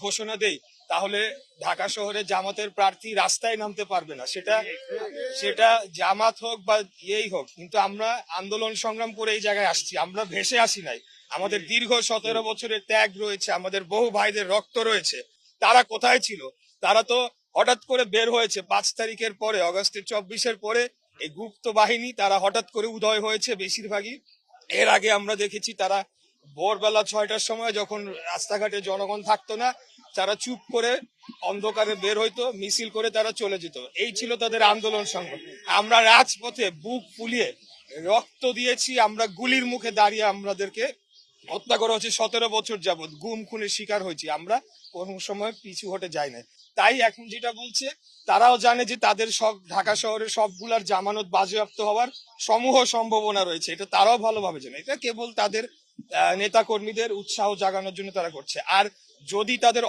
ঘোষণা দেই, তাহলে ঢাকা শহরে জামাতের প্রার্থী রাস্তায় নামতে পারবে না। সেটা সেটা জামাত হোক বা ইয়েই হোক, কিন্তু আমরা আন্দোলন সংগ্রাম করে এই জায়গায় আসছি, আমরা ভেসে আসি নাই। আমাদের দীর্ঘ 17 বছরের ত্যাগ রয়েছে, আমাদের বহু ভাইদের রক্ত রয়েছে। তারা কোথায় ছিল? তারা তো হঠাৎ করে বের হয়েছে 5 তারিখের পরে, অগস্টের 24-এর পরে। এই গুপ্ত বাহিনী তারা হঠাৎ করে উদয় হয়েছে বেশিরভাগই। এর আগে আমরা দেখেছি তারা ভোরবেলা 6টার সময়, যখন রাস্তাঘাটে জনগণ থাকতো না, তারা চুপ করে অন্ধকারে বের হইতো, মিছিল করে তারা চলে যেত। এই ছিল তাদের আন্দোলন সংগ্রাম। আমরা রাজপথে বুক ফুলিয়ে রক্ত দিয়েছি, আমরা গুলির মুখে দাঁড়িয়ে আমাদেরকে হত্যা করা হচ্ছে 17 বছর যাবত, গুম খুনের শিকার হয়েছি, আমরা কোন সময় পিছু হটে যাই না। তাই এখন যেটা বলছে, তারাও জানে যে তাদের সব ঢাকা শহরের সবগুলার জামানত বাজেয়াপ্ত হওয়ার সমূহ সম্ভাবনা রয়েছে, এটা তারাও ভালোভাবে জানে। এটা কেবল তাদের নেতা কর্মীদের উৎসাহ জাগানোর জন্য তারা করছে। আর যদি তাদের